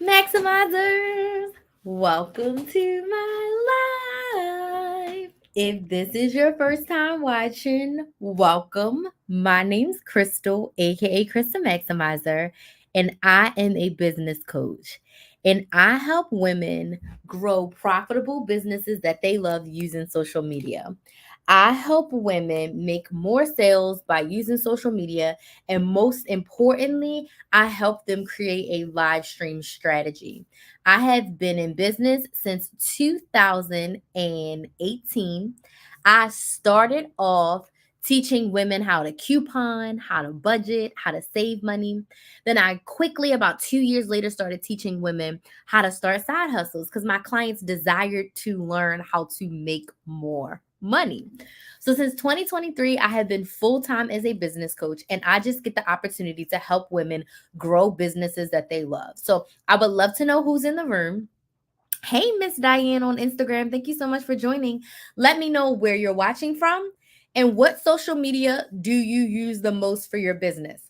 Maximizers, welcome to my life. If this is your first time watching, welcome. My name's Crystal, aka Crystal Maximizer, and I am a business coach. And I help women grow profitable businesses that they love using social media. I help women make more sales by using social media, and most importantly, I help them create a live stream strategy. I have been in business since 2018. I started off teaching women how to coupon, how to budget, how to save money. Then I quickly, about 2 years later, started teaching women how to start side hustles because my clients desired to learn how to make more money. So since 2023, I have been full time as a business coach, and I just get the opportunity to help women grow businesses that they love. So I would love to know who's in the room. Hey, Miss Diane on Instagram, thank you so much for joining. Let me know where you're watching from and what social media do you use the most for your business.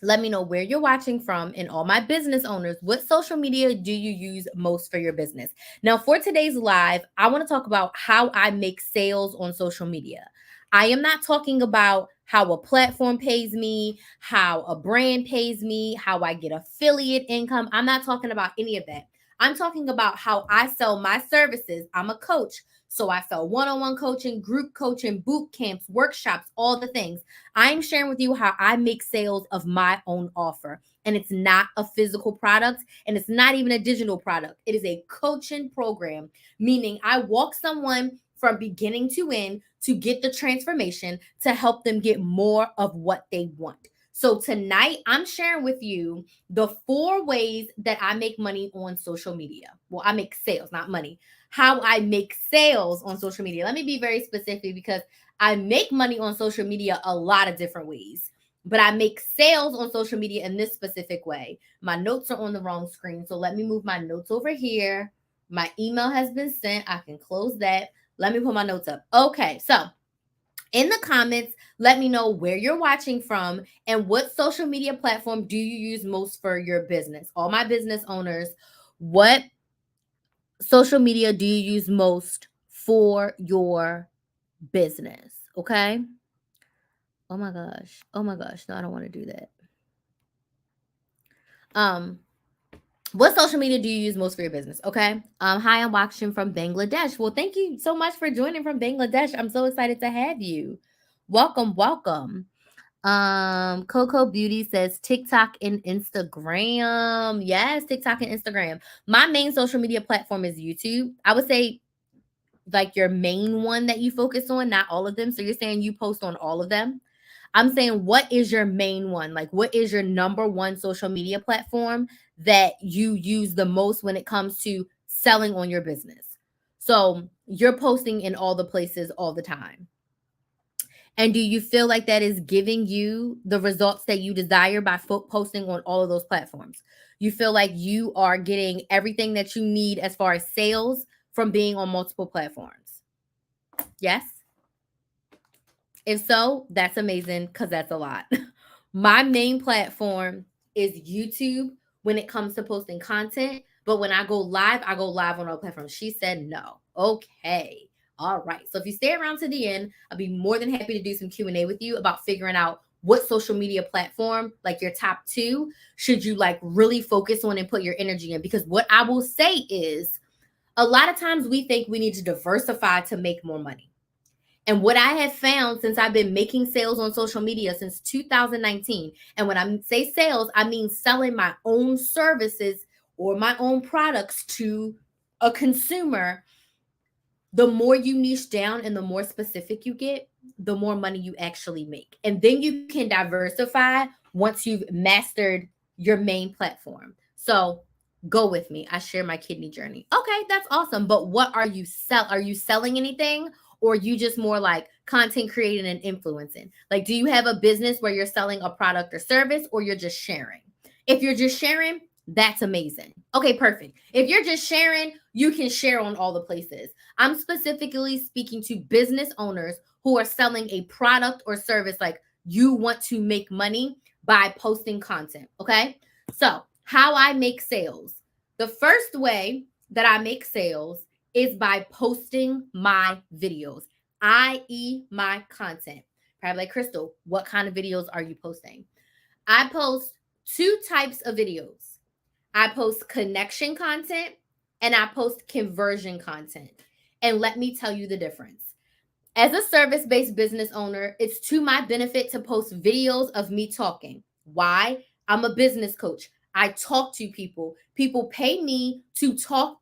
Let me know where you're watching from, and all my business owners, what social media do you use most for your business? Now, for today's live, I want to talk about how I make sales on social media. I am not talking about how a platform pays me, how a brand pays me, how I get affiliate income. I'm not talking about any of that. I'm talking about how I sell my services. I'm a coach. So I sell one-on-one coaching, group coaching, boot camps, workshops, all the things. I'm sharing with you how I make sales of my own offer. And it's not a physical product, and it's not even a digital product. It is a coaching program, meaning I walk someone from beginning to end to get the transformation to help them get more of what they want. So tonight, I'm sharing with you the 4 ways that I make money on social media. Well, I make sales, not money. How I make sales on social media. Let me be very specific because I make money on social media a lot of different ways, but I make sales on social media in this specific way. My notes are on the wrong screen, so let me move my notes over here. My email has been sent. I can close that. Let me put my notes up. Okay, so in the comments, let me know where you're watching from and what social media platform do you use most for your business. All my business owners, what social media do you use most for your business? Okay. Oh my gosh. Oh my gosh. No, I don't want to do that. Um, what social media do you use most for your business? Okay. Hi, I'm watching from Bangladesh. Well, thank you so much for joining from Bangladesh. I'm so excited to have you. Welcome, welcome. Coco Beauty says TikTok and Instagram. Yes, TikTok and Instagram. My main social media platform is YouTube. I would say like your main one that you focus on, not all of them. So you're saying you post on all of them. I'm saying, what is your main one? Like, what is your number one social media platform that you use the most when it comes to selling on your business? So you're posting in all the places all the time. And do you feel like that is giving you the results that you desire by posting on all of those platforms? You feel like you are getting everything that you need as far as sales from being on multiple platforms? Yes? If so, that's amazing because that's a lot. My main platform is YouTube when it comes to posting content. But when I go live on all platforms. She said no. Okay. All right. So if you stay around to the end, I'll be more than happy to do some Q&A with you about figuring out what social media platform, like your top 2, should you like really focus on and put your energy in. Because what I will say is a lot of times we think we need to diversify to make more money. And what I have found since I've been making sales on social media since 2019, and when I say sales, I mean selling my own services or my own products to a consumer, the more you niche down and the more specific you get, the more money you actually make. And then you can diversify once you've mastered your main platform. So go with me. I share my kidney journey. Okay, that's awesome. But what are you Are you selling anything? Or you just more like content creating and influencing? Like, do you have a business where you're selling a product or service, or you're just sharing? If you're just sharing, that's amazing. Okay, perfect. If you're just sharing, you can share on all the places. I'm specifically speaking to business owners who are selling a product or service, like you want to make money by posting content. Okay. So, How I make sales. The first way that I make sales is by posting my videos, i.e., my content. Probably like, Crystal, what kind of videos are you posting? I post two types of videos. I post connection content and I post conversion content. And let me tell you the difference. As a service based business owner, it's to my benefit to post videos of me talking. Why? I'm a business coach. I talk to people. People pay me to talk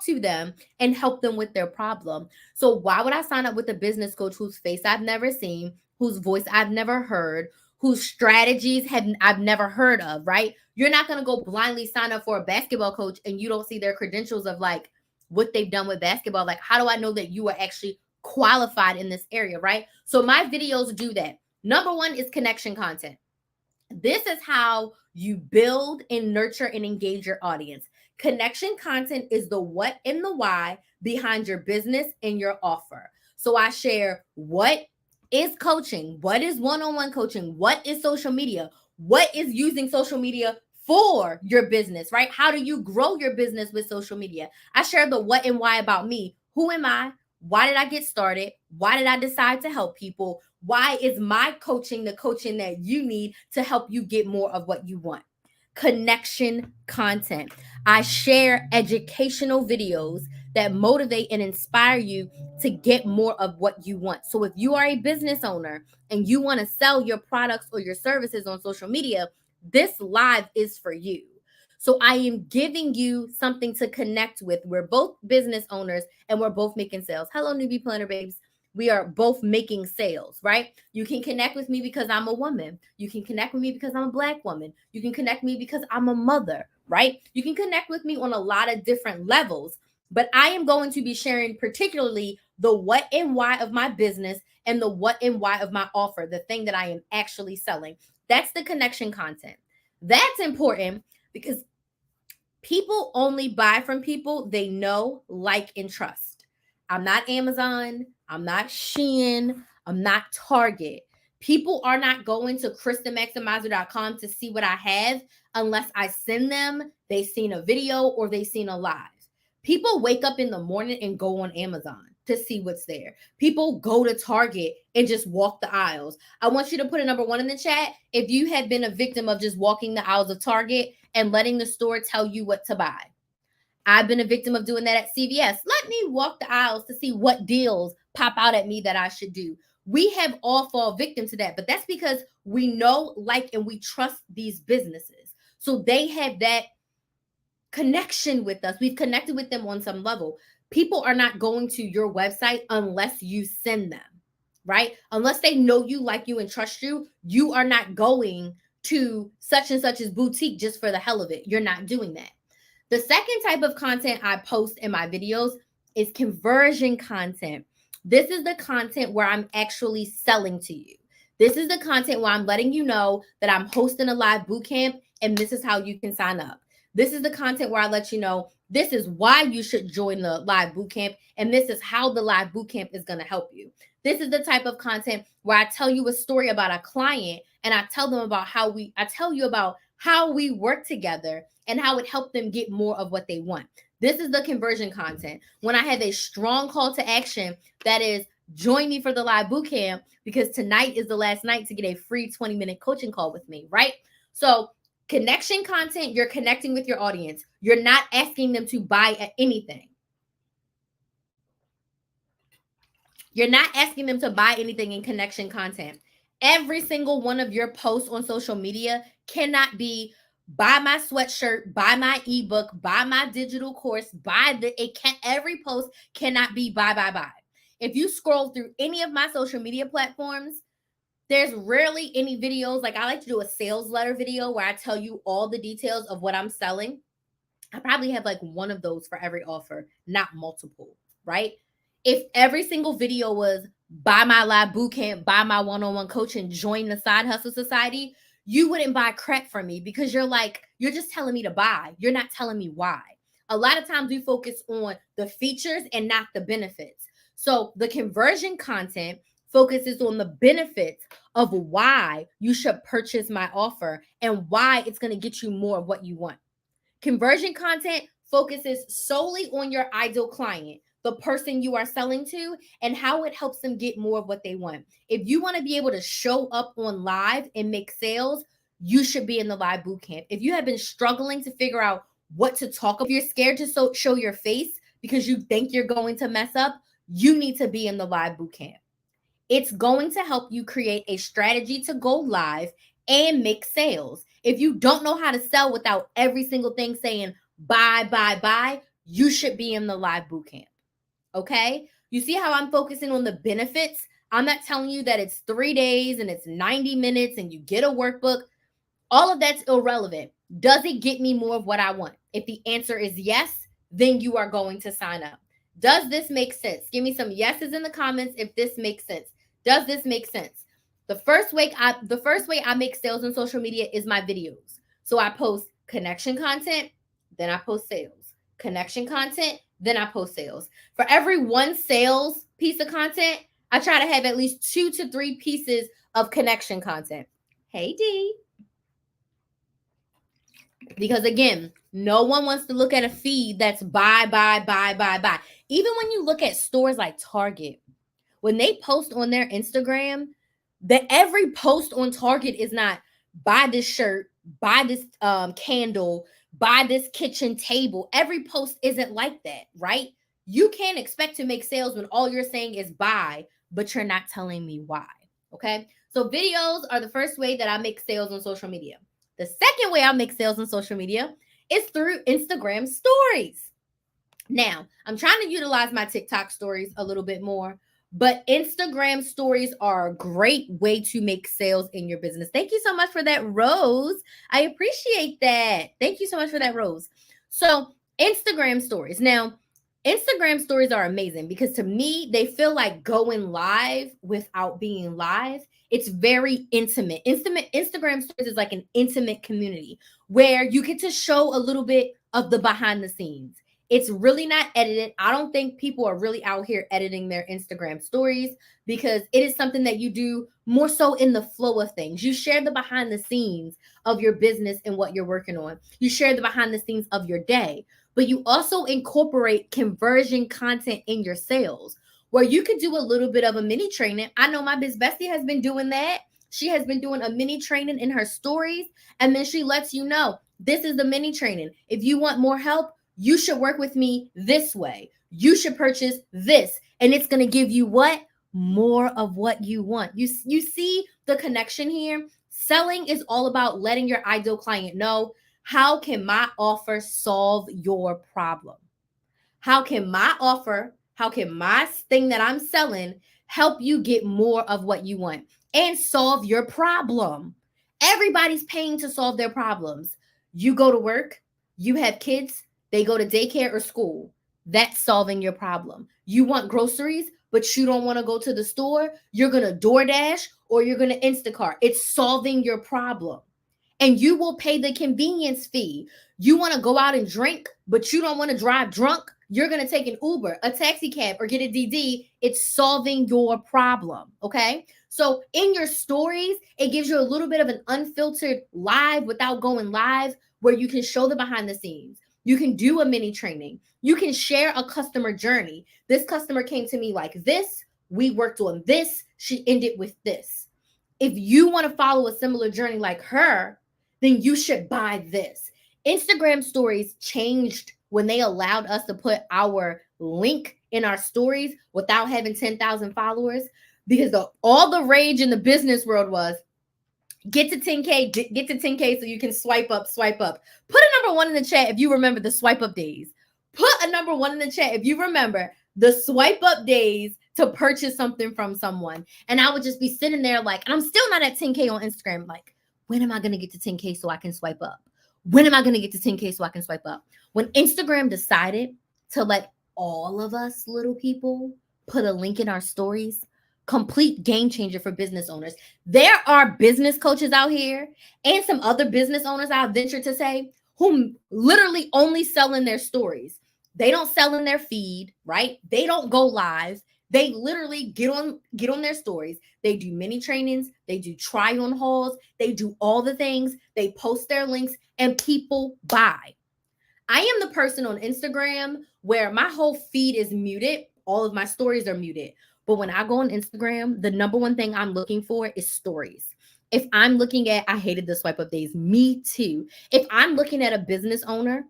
to them and help them with their problem. So why would I sign up with a business coach whose face I've never seen, whose voice I've never heard, whose strategies I've never heard of, right? You're not going to go blindly sign up for a basketball coach and you don't see their credentials of like what they've done with basketball. Like, how do I know that you are actually qualified in this area, right? So my videos do that. Number one is connection content. This is how you build and nurture and engage your audience. Connection content is the what and the why behind your business and your offer. So I share what is coaching, what is one-on-one coaching, what is social media, what is using social media for your business, right? How do you grow your business with social media? I share the what and why about me. Who am I? Why did I get started? Why did I decide to help people? Why is my coaching the coaching that you need to help you get more of what you want? Connection content. I share educational videos that motivate and inspire you to get more of what you want. So if you are a business owner and you want to sell your products or your services on social media, this live is for you. So I am giving you something to connect with. We're both business owners and we're both making sales. Hello, newbie planner babes. We are both making sales, right? You can connect with me because I'm a woman. You can connect with me because I'm a Black woman. You can connect with me because I'm a mother, right? You can connect with me on a lot of different levels, but I am going to be sharing particularly the what and why of my business and the what and why of my offer, the thing that I am actually selling. That's the connection content. That's important because people only buy from people they know, like, and trust. I'm not Amazon. I'm not Shein. I'm not Target. People are not going to KristenMaximizer.com to see what I have unless I send them, they've seen a video or they've seen a live. People wake up in the morning and go on Amazon to see what's there. People go to Target and just walk the aisles. I want you to put a number one in the chat if you have been a victim of just walking the aisles of Target and letting the store tell you what to buy. I've been a victim of doing that at CVS. Let me walk the aisles to see what deals pop out at me that I should do. We have all fall victim to that, but that's because we know, like, and we trust these businesses. So they have that connection with us. We've connected with them on some level. People are not going to your website unless you send them, right? Unless they know you, like you, and trust you, you are not going to such and such's boutique just for the hell of it. You're not doing that. The second type of content I post in my videos is conversion content. This is the content where I'm actually selling to you. This is the content where I'm letting you know that I'm hosting a live boot camp and this is how you can sign up. This is the content where I let you know this is why you should join the live boot camp and this is how the live boot camp is going to help you. This is the type of content where I tell you a story about a client and I tell them about I tell you about how we work together and how it helped them get more of what they want. This is the conversion content. When I have a strong call to action that is join me for the live boot camp because tonight is the last night to get a free 20-minute coaching call with me, right? So connection content, you're connecting with your audience. You're not asking them to buy anything. You're not asking them to buy anything in connection content. Every single one of your posts on social media cannot be buy my sweatshirt, buy my ebook, buy my digital course, every post cannot be buy. If you scroll through any of my social media platforms, there's rarely any videos. Like I like to do a sales letter video where I tell you all the details of what I'm selling. I probably have like one of those for every offer, not multiple, right? If every single video was buy my live boot camp, buy my one-on-one coaching, join the Side Hustle Society, you wouldn't buy crap from me because you're just telling me to buy. You're not telling me why. A lot of times we focus on the features and not the benefits. So the conversion content focuses on the benefits of why you should purchase my offer and why it's going to get you more of what you want. Conversion content focuses solely on your ideal client, the person you are selling to, and how it helps them get more of what they want. If you want to be able to show up on live and make sales, you should be in the live bootcamp. If you have been struggling to figure out what to talk about, if you're scared to show your face because you think you're going to mess up, you need to be in the live bootcamp. It's going to help you create a strategy to go live and make sales. If you don't know how to sell without every single thing saying buy, buy, buy, you should be in the live bootcamp. Okay? You see how I'm focusing on the benefits? I'm not telling you that it's 3 days and it's 90 minutes and you get a workbook. All of that's irrelevant. Does it get me more of what I want? If the answer is yes, then you are going to sign up. Does this make sense? Give me some yeses in the comments if this makes sense. Does this make sense? The first way I make sales on social media is my videos. So I post connection content, then I post sales. Connection content, then I post sales. For every one sales piece of content, I try to have at least 2 to 3 pieces of connection content. Hey D. Because again, no one wants to look at a feed that's buy, buy, buy, buy, buy. Even when you look at stores like Target, when they post on their Instagram, that every post on Target is not buy this shirt, buy this candle, buy this kitchen table. Every post isn't like that, right? You can't expect to make sales when all you're saying is buy, but you're not telling me why. Okay. So videos are the first way that I make sales on social media. The second way I make sales on social media is through Instagram stories. Now, I'm trying to utilize my TikTok stories a little bit more, but Instagram stories are a great way to make sales in your business. Thank you so much for that, Rose. I appreciate that. Thank you so much for that, Rose. So, Instagram stories. Now, Instagram stories are amazing because to me, they feel like going live without being live. It's very intimate. Instagram stories is like an intimate community where you get to show a little bit of the behind the scenes. It's really not edited. I don't think people are really out here editing their Instagram stories because it is something that you do more so in the flow of things. You share the behind the scenes of your business and what you're working on. You share the behind the scenes of your day, but you also incorporate conversion content in your sales where you could do a little bit of a mini training. I know my biz bestie has been doing that. She has been doing a mini training in her stories, and then she lets you know this is the mini training. If you want more help, you should work with me this way. You should purchase this, and it's going to give you what? More of what you want. You see the connection here? Selling is all about letting your ideal client know, how can my offer solve your problem? How can my thing that I'm selling help you get more of what you want and solve your problem? Everybody's paying to solve their problems. You go to work, you have kids, they go to daycare or school. That's solving your problem. You want groceries, but you don't want to go to the store. You're going to DoorDash or you're going to Instacart. It's solving your problem. And you will pay the convenience fee. You want to go out and drink, but you don't want to drive drunk. You're going to take an Uber, a taxi cab, or get a DD. It's solving your problem. Okay. So in your stories, it gives you a little bit of an unfiltered live without going live where you can show the behind the scenes. You can do a mini training. You can share a customer journey. This customer came to me like this. We worked on this. She ended with this. If you want to follow a similar journey like her, then you should buy this. Instagram stories changed when they allowed us to put our link in our stories without having 10,000 followers, because all the rage in the business world was get to 10K, get to 10K so you can swipe up, swipe up. Put a number 1 in the chat if you remember the swipe up days. Put a number 1 in the chat if you remember the swipe up days to purchase something from someone. And I would just be sitting there like, and I'm still not at 10K on Instagram. Like, when am I going to get to 10K so I can swipe up? When am I going to get to 10K so I can swipe up? When Instagram decided to let all of us little people put a link in our stories, complete game changer for business owners. There are business coaches out here and some other business owners, I'll venture to say, who literally only sell in their stories. They don't sell in their feed, right? They don't go live. They literally get on their stories. They do mini trainings, they do try on hauls, they do all the things, they post their links, and people buy. I am the person on Instagram where my whole feed is muted. All of my stories are muted. But when I go on Instagram, the number one thing I'm looking for is stories. If I'm looking at, I hated the swipe up days, me too. If I'm looking at a business owner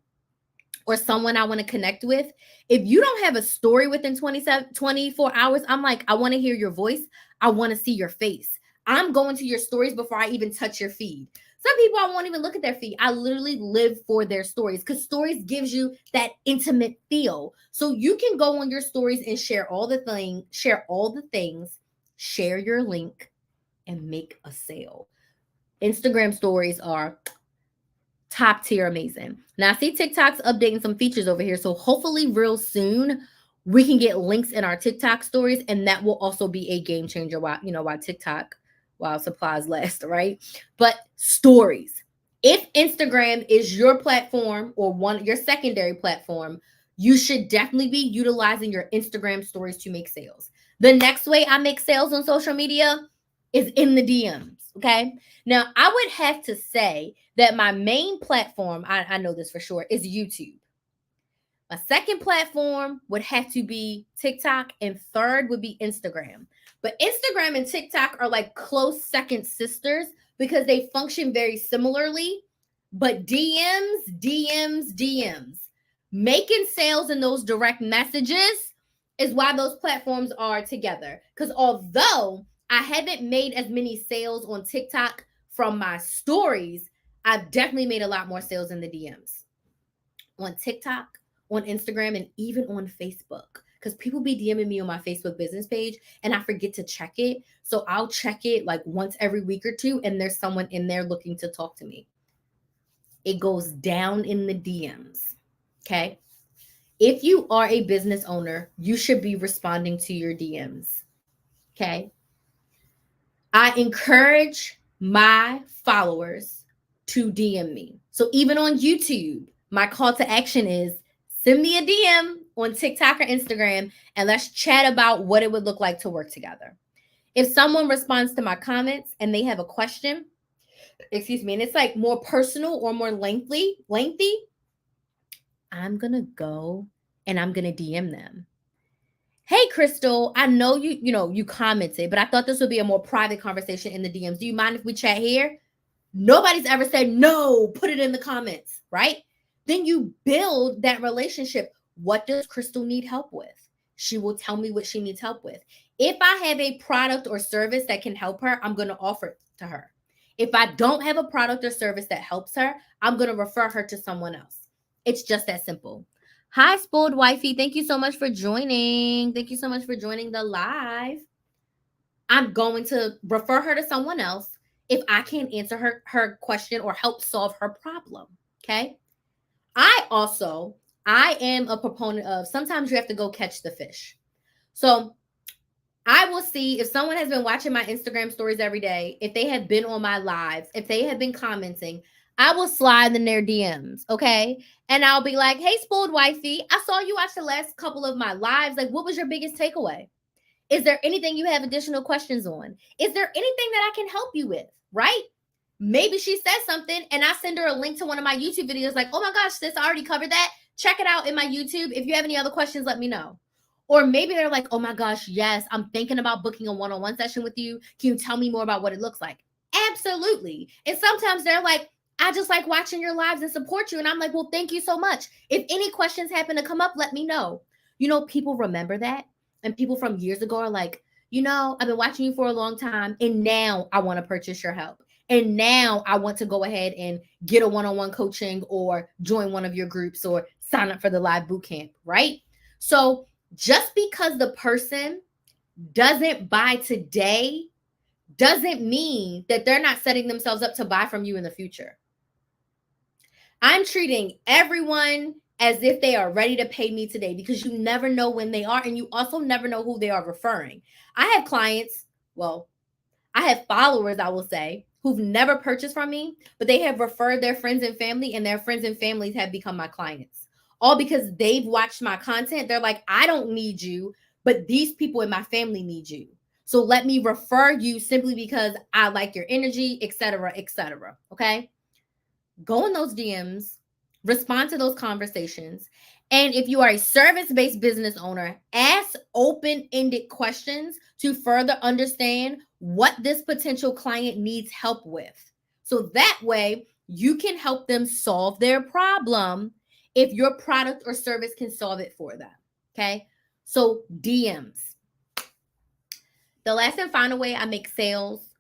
or someone I want to connect with, if you don't have a story within 24 hours, I'm like, I want to hear your voice. I want to see your face. I'm going to your stories before I even touch your feed. Some people, I won't even look at their feed. I literally live for their stories because stories gives you that intimate feel. So you can go on your stories and share all the things, share your link, and make a sale. Instagram stories are top tier amazing. Now I see TikTok's updating some features over here. So hopefully real soon we can get links in our TikTok stories, and that will also be a game changer while supplies last, right? But stories. If Instagram is your platform or your secondary platform, you should definitely be utilizing your Instagram stories to make sales. The next way I make sales on social media is in the DMs. Okay. Now, I would have to say that my main platform, I know this for sure, is YouTube. My second platform would have to be TikTok, and third would be Instagram. But Instagram and TikTok are like close second sisters because they function very similarly. But DMs, making sales in those direct messages is why those platforms are together. Because although I haven't made as many sales on TikTok from my stories, I've definitely made a lot more sales in the DMs on TikTok, on Instagram, and even on Facebook. Because people be DMing me on my Facebook business page and I forget to check it. So I'll check it like once every week or two, and there's someone in there looking to talk to me. It goes down in the DMs. Okay. If you are a business owner, you should be responding to your DMs. Okay. I encourage my followers to DM me. So even on YouTube, my call to action is send me a DM on TikTok or Instagram and let's chat about what it would look like to work together. If someone responds to my comments and they have a question, and it's like more personal or more lengthy, I'm going to go and I'm going to DM them. Hey, Crystal, I know you commented, but I thought this would be a more private conversation in the DMs. Do you mind if we chat here? Nobody's ever said, no, put it in the comments, right? Then you build that relationship. What does Crystal need help with? She will tell me what she needs help with. If I have a product or service that can help her, I'm going to offer it to her. If I don't have a product or service that helps her, I'm going to refer her to someone else. It's just that simple. Hi, spoiled wifey. Thank you so much for joining. Thank you so much for joining the live. I'm going to refer her to someone else if I can't answer her question or help solve her problem. Okay. I am a proponent of sometimes you have to go catch the fish. So I will see if someone has been watching my Instagram stories every day, if they have been on my lives, if they have been commenting, I will slide in their DMs, okay? And I'll be like, hey, spoiled wifey, I saw you watch the last couple of my lives. Like, what was your biggest takeaway? Is there anything you have additional questions on? Is there anything that I can help you with, right? Maybe she says something and I send her a link to one of my YouTube videos like, oh my gosh, sis, I already covered that. Check it out in my YouTube. If you have any other questions, let me know. Or maybe they're like, oh my gosh, yes, I'm thinking about booking a one-on-one session with you. Can you tell me more about what it looks like? Absolutely. And sometimes they're like, I just like watching your lives and support you. And I'm like, well, thank you so much. If any questions happen to come up, let me know. People remember that. And people from years ago are like, I've been watching you for a long time. And now I want to purchase your help. And now I want to go ahead and get a one-on-one coaching or join one of your groups or sign up for the live boot camp, right? So just because the person doesn't buy today doesn't mean that they're not setting themselves up to buy from you in the future. I'm treating everyone as if they are ready to pay me today because you never know when they are, and you also never know who they are referring. I have clients, I have followers, I will say, who've never purchased from me, but they have referred their friends and family, and their friends and families have become my clients. All because they've watched my content. They're like, I don't need you. but these people in my family need you. So let me refer you simply because I like your energy, etc., etc. Okay? Go in those DMs, respond to those conversations. And if you are a service based business owner, ask open ended questions to further understand what this potential client needs help with. So that way, you can help them solve their problem if your product or service can solve it for them. Okay. So, DMs. The last and final way I make sales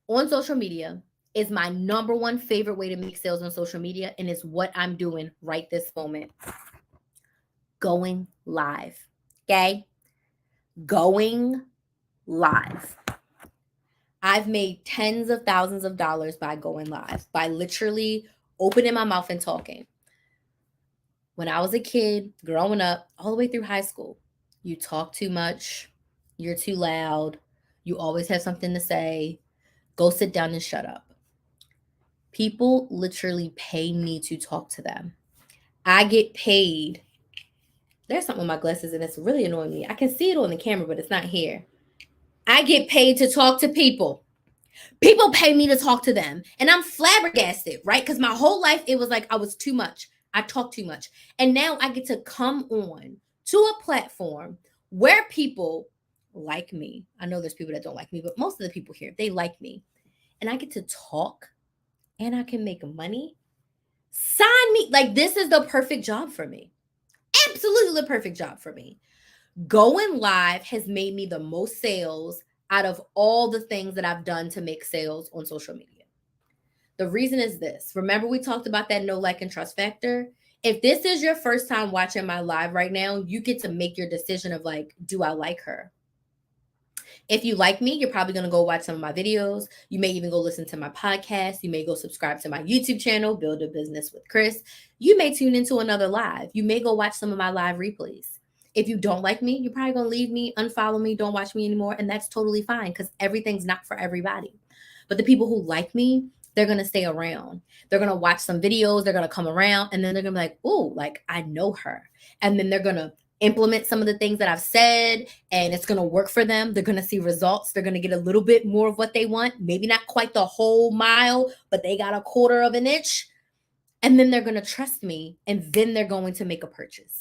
on social media is my number one favorite way to make sales on social media, and it's what I'm doing right this moment. Going live. Okay? Going live. I've made tens of thousands of dollars by going live, by literally opening my mouth and talking. When I was a kid, growing up, all the way through high school, you talk too much, you're too loud, you always have something to say, go sit down and shut up. People literally pay me to talk to them. I get paid. There's something with my glasses and it's really annoying me. I can see it on the camera, but it's not here. I get paid to talk to people. People pay me to talk to them. And I'm flabbergasted, right? Because my whole life, it was like I was too much. I talk too much. And now I get to come on to a platform where people like me. I know there's people that don't like me, but most of the people here, they like me. And I get to talk and I can make money. Sign me. Like, this is the perfect job for me. Absolutely the perfect job for me. Going live has made me the most sales out of all the things that I've done to make sales on social media. The reason is this. Remember, we talked about that know, like, and trust factor. If this is your first time watching my live right now, you get to make your decision of like, do I like her? If you like me, you're probably going to go watch some of my videos. You may even go listen to my podcast. You may go subscribe to my YouTube channel, Build a Business with Chris. You may tune into another live. You may go watch some of my live replays. If you don't like me, you're probably going to leave me, unfollow me, don't watch me anymore. And that's totally fine because everything's not for everybody. But the people who like me, they're going to stay around. They're going to watch some videos. They're going to come around and then they're going to be like, oh, like I know her. And then they're going to implement some of the things that I've said and it's going to work for them. They're going to see results. They're going to get a little bit more of what they want. Maybe not quite the whole mile, but they got a quarter of an inch. And then they're going to trust me and then they're going to make a purchase.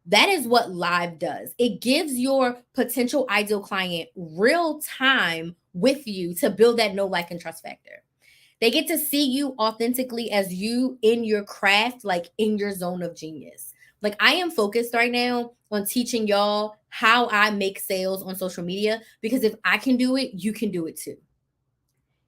That is what live does. It gives your potential ideal client real time with you to build that know, like, and trust factor. They get to see you authentically as you in your craft, like in your zone of genius. Like, I am focused right now on teaching y'all how I make sales on social media, because if I can do it, you can do it too.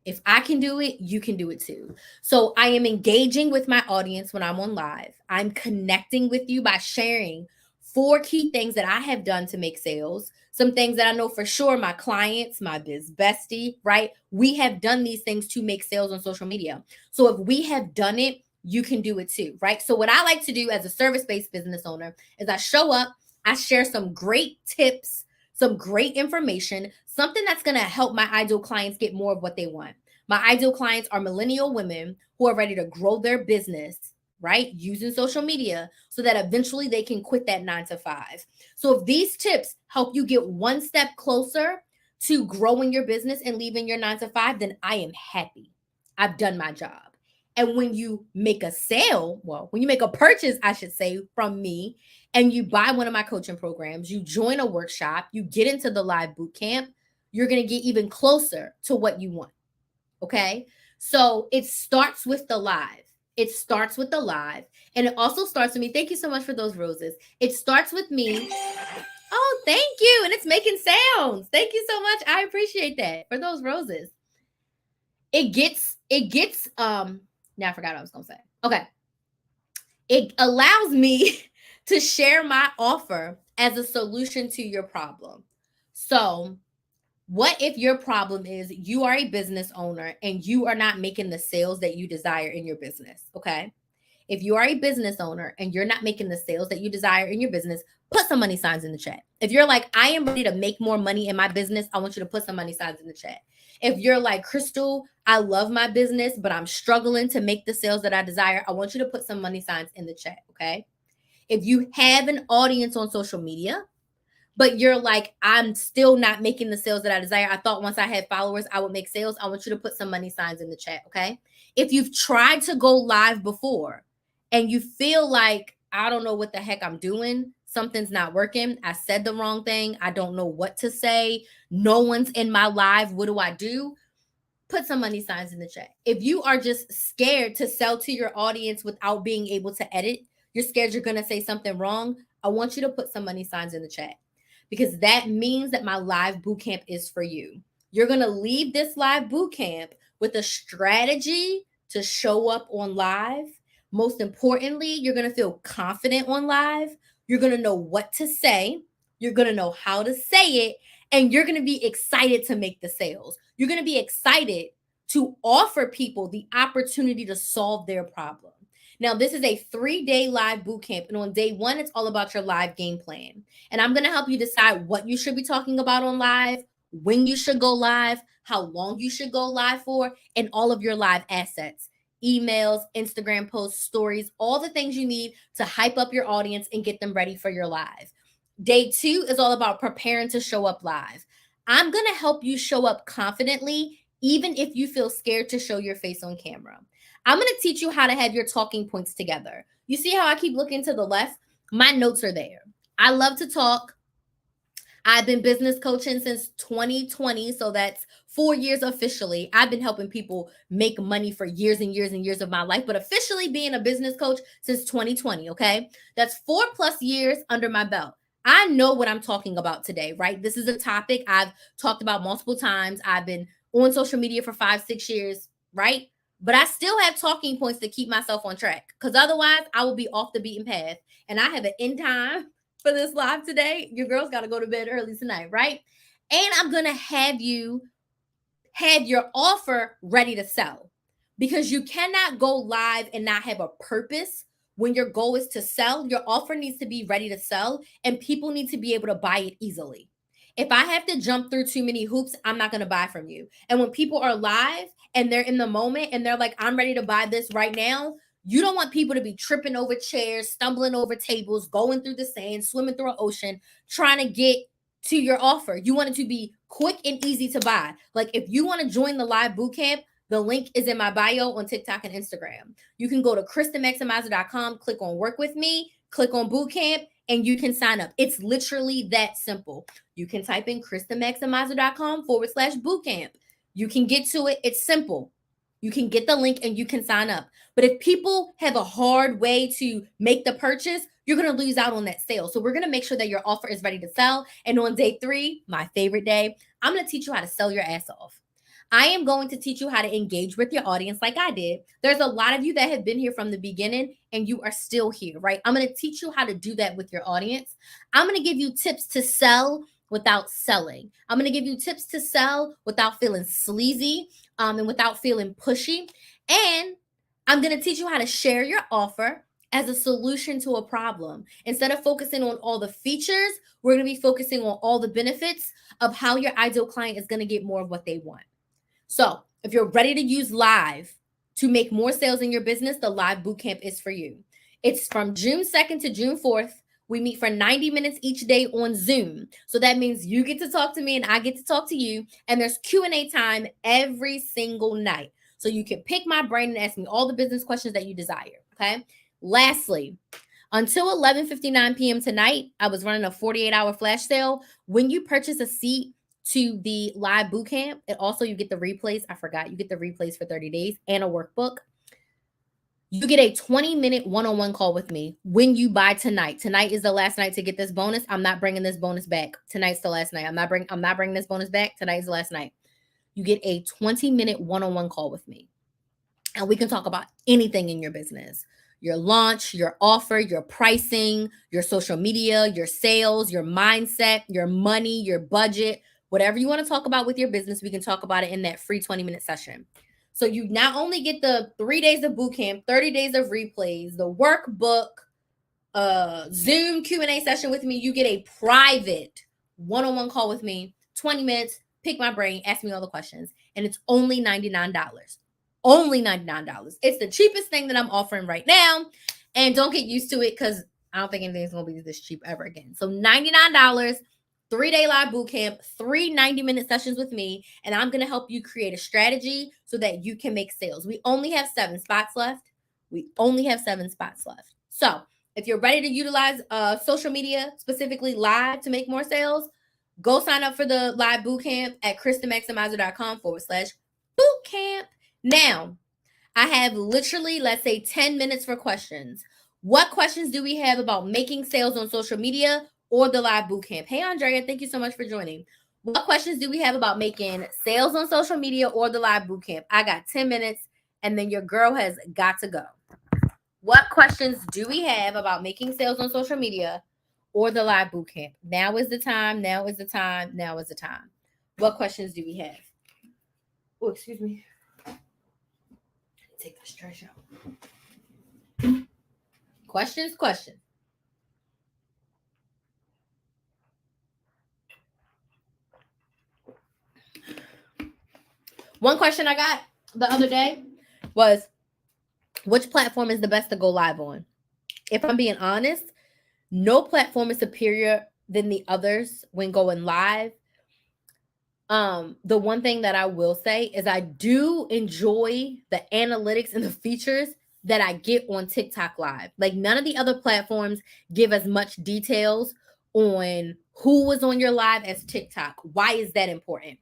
If I can do it, you can do it too. So I am engaging with my audience when I'm on live. I'm connecting with you by sharing 4 key things that I have done to make sales. Some things that I know for sure my clients, my biz bestie, right? We have done these things to make sales on social media. So if we have done it, you can do it too, right? So what I like to do as a service-based business owner is I show up, I share some great tips, some great information, something that's going to help my ideal clients get more of what they want. My ideal clients are millennial women who are ready to grow their business, right? Using social media so that eventually they can quit that 9-to-5. So if these tips help you get one step closer to growing your business and leaving your 9-to-5, then I am happy. I've done my job. And when you make a sale, when you make a purchase, I should say, from me, and you buy one of my coaching programs, you join a workshop, you get into the live boot camp, you're going to get even closer to what you want. Okay? So it starts with the live. It starts with the live. And it also starts with me. Thank you so much for those roses. It starts with me. Oh, thank you. And it's making sounds. Thank you so much. I appreciate that for those roses. It gets, now I forgot what I was going to say. Okay. It allows me to share my offer as a solution to your problem. So, what if your problem is you are a business owner and you are not making the sales that you desire in your business? Okay. If you are a business owner and you're not making the sales that you desire in your business, put some money signs in the chat. If you're like, I am ready to make more money in my business, I want you to put some money signs in the chat. If you're like, Crystal, I love my business, but I'm struggling to make the sales that I desire, I want you to put some money signs in the chat. Okay. If you have an audience on social media, but you're like, I'm still not making the sales that I desire. I thought once I had followers, I would make sales. I want you to put some money signs in the chat, okay? If you've tried to go live before and you feel like, I don't know what the heck I'm doing, something's not working, I said the wrong thing, I don't know what to say, no one's in my live, what do I do? Put some money signs in the chat. If you are just scared to sell to your audience without being able to edit, you're scared you're going to say something wrong, I want you to put some money signs in the chat, because that means that my live bootcamp is for you. You're going to leave this live bootcamp with a strategy to show up on live. Most importantly, you're going to feel confident on live. You're going to know what to say. You're going to know how to say it. And you're going to be excited to make the sales. You're going to be excited to offer people the opportunity to solve their problem. Now, this is a 3-day live bootcamp. And on day 1, it's all about your live game plan. And I'm going to help you decide what you should be talking about on live, when you should go live, how long you should go live for, and all of your live assets. Emails, Instagram posts, stories, all the things you need to hype up your audience and get them ready for your live. Day 2 is all about preparing to show up live. I'm going to help you show up confidently, even if you feel scared to show your face on camera. I'm going to teach you how to have your talking points together. You see how I keep looking to the left? My notes are there. I love to talk. I've been business coaching since 2020, so that's 4 years officially. I've been helping people make money for years and years and years of my life, but officially being a business coach since 2020, okay? That's 4+ years under my belt. I know what I'm talking about today, right? This is a topic I've talked about multiple times. I've been on social media for 5-6 years, right? But I still have talking points to keep myself on track, because otherwise I will be off the beaten path. And I have an end time for this live today. Your girl's got to go to bed early tonight, right? And I'm going to have you have your offer ready to sell, because you cannot go live and not have a purpose. When your goal is to sell, your offer needs to be ready to sell, and people need to be able to buy it easily. If I have to jump through too many hoops, I'm not going to buy from you. And when people are live and they're in the moment and they're like, I'm ready to buy this right now, you don't want people to be tripping over chairs, stumbling over tables, going through the sand, swimming through an ocean, trying to get to your offer. You want it to be quick and easy to buy. Like, if you want to join the live bootcamp, the link is in my bio on TikTok and Instagram. You can go to KristenMaximizer.com, click on work with me, click on bootcamp, and you can sign up. It's literally that simple. You can type in KristenMaximizer.com/bootcamp. You can get to it. It's simple. You can get the link and you can sign up. But if people have a hard way to make the purchase, you're going to lose out on that sale. So we're going to make sure that your offer is ready to sell. And on day 3, my favorite day, I'm going to teach you how to sell your ass off. I am going to teach you how to engage with your audience like I did. There's a lot of you that have been here from the beginning and you are still here, right? I'm going to teach you how to do that with your audience. I'm going to give you tips to sell without selling. I'm going to give you tips to sell without feeling sleazy and without feeling pushy. And I'm going to teach you how to share your offer as a solution to a problem. Instead of focusing on all the features, we're going to be focusing on all the benefits of how your ideal client is going to get more of what they want. So if you're ready to use live to make more sales in your business, the live bootcamp is for you. It's from June 2nd to June 4th. We meet for 90 minutes each day on Zoom. So that means you get to talk to me and I get to talk to you. And there's Q&A time every single night. So you can pick my brain and ask me all the business questions that you desire, okay? Lastly, until 11:59 p.m. tonight, I was running a 48-hour flash sale. When you purchase a seat to the live bootcamp, and also you get the replays. I forgot, you get the replays for 30 days and a workbook. You get a 20-minute one-on-one call with me when you buy tonight. Tonight is the last night to get this bonus. I'm not bringing this bonus back. Tonight's the last night. I'm not bringing this bonus back. Tonight's the last night. You get a 20-minute one-on-one call with me. And we can talk about anything in your business. Your launch, your offer, your pricing, your social media, your sales, your mindset, your money, your budget. Whatever you want to talk about with your business, we can talk about it in that free 20-minute session. So you not only get the 3 days of bootcamp, 30 days of replays, the workbook, Zoom Q&A session with me, you get a private one-on-one call with me, 20 minutes, pick my brain, ask me all the questions. And it's only $99. Only $99. It's the cheapest thing that I'm offering right now. And don't get used to it, because I don't think anything's going to be this cheap ever again. So $99 3-day live boot camp, 3 90-minute sessions with me, and I'm going to help you create a strategy so that you can make sales. We only have 7 spots left. So if you're ready to utilize social media, specifically live, to make more sales, go sign up for the live boot camp at KristenMaximizer.com/bootcamp. Now, I have literally, let's say, 10 minutes for questions. What questions do we have about making sales on social media or the live bootcamp? Hey, Andrea, thank you so much for joining. What questions do we have about making sales on social media or the live bootcamp? I got 10 minutes, and then your girl has got to go. What questions do we have about making sales on social media or the live bootcamp? Now is the time. What questions do we have? Oh, excuse me. Take this trash out. Questions. One question I got the other day was, which platform is the best to go live on? If I'm being honest, no platform is superior than the others when going live. The one thing that I will say is I do enjoy the analytics and the features that I get on TikTok live. Like, none of the other platforms give as much details on who was on your live as TikTok. Why is that important?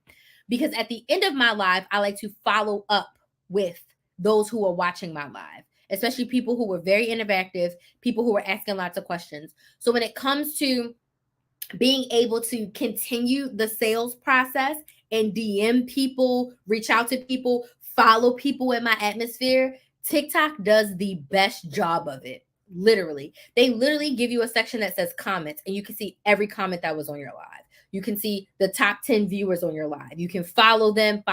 Because at the end of my live, I like to follow up with those who are watching my live, especially people who were very interactive, people who were asking lots of questions. So when it comes to being able to continue the sales process and DM people, reach out to people, follow people in my atmosphere, TikTok does the best job of it. Literally. They literally give you a section that says comments, and you can see every comment that was on your live. You can see the top 10 viewers on your live. You can follow them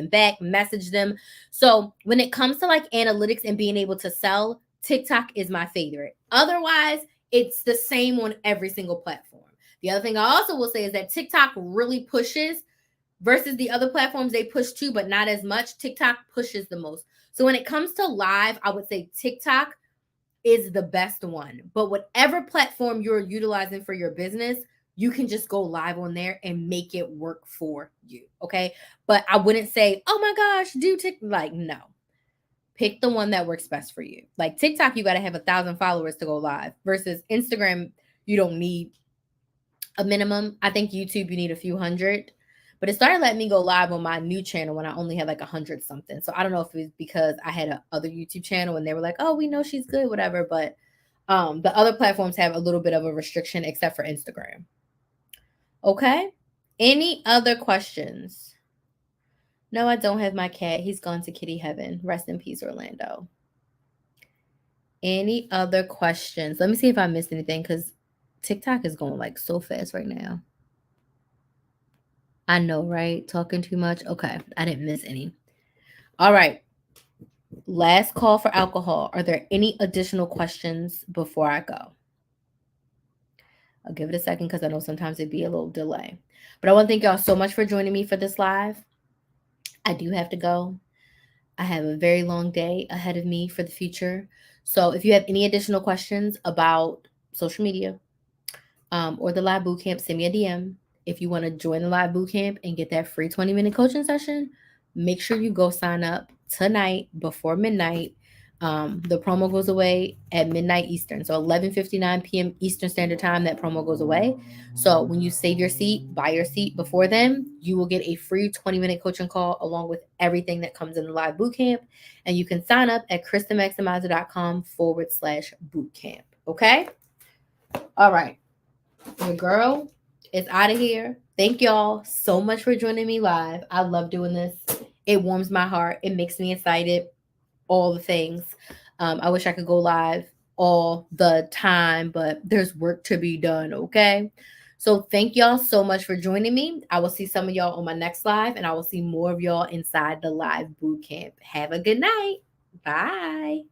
back, message them. So when it comes to like analytics and being able to sell, TikTok is my favorite. Otherwise, it's the same on every single platform. The other thing I also will say is that TikTok really pushes versus the other platforms. They push too, but not as much. TikTok pushes the most. So when it comes to live, I would say TikTok is the best one. But whatever platform you're utilizing for your business, you can just go live on there and make it work for you. Okay. But I wouldn't say, oh my gosh, do TikTok. Like, no. Pick the one that works best for you. Like TikTok, you got to have 1,000 followers to go live versus Instagram, you don't need a minimum. I think YouTube, you need a few hundred. But it started letting me go live on my new channel when I only had like 100 something. So I don't know if it was because I had a other YouTube channel and they were like, oh, we know she's good, whatever. But the other platforms have a little bit of a restriction except for Instagram. Okay. Any other questions? No, I don't have my cat. He's gone to kitty heaven. Rest in peace, Orlando. Any other questions? Let me see if I missed anything because TikTok is going like so fast right now. I know, right? Talking too much. Okay. I didn't miss any. All right. Last call for alcohol. Are there any additional questions before I go? I'll give it a second because I know sometimes it'd be a little delay. But I want to thank y'all so much for joining me for this live. I do have to go. I have a very long day ahead of me for the future. So if you have any additional questions about social media or the live bootcamp, send me a DM. If you want to join the live bootcamp and get that free 20-minute coaching session, make sure you go sign up tonight before midnight. The promo goes away at midnight Eastern. So 11:59 p.m. Eastern Standard Time, that promo goes away. So when you save your seat, buy your seat before then, you will get a free 20-minute coaching call along with everything that comes in the live bootcamp. And you can sign up at KristenMaximizer.com/bootcamp. Okay? All right. Your girl is out of here. Thank y'all so much for joining me live. I love doing this. It warms my heart. It makes me excited. All the things. I wish I could go live all the time, but there's work to be done, okay? So thank y'all so much for joining me. I will see some of y'all on my next live, and I will see more of y'all inside the live bootcamp. Have a good night. Bye.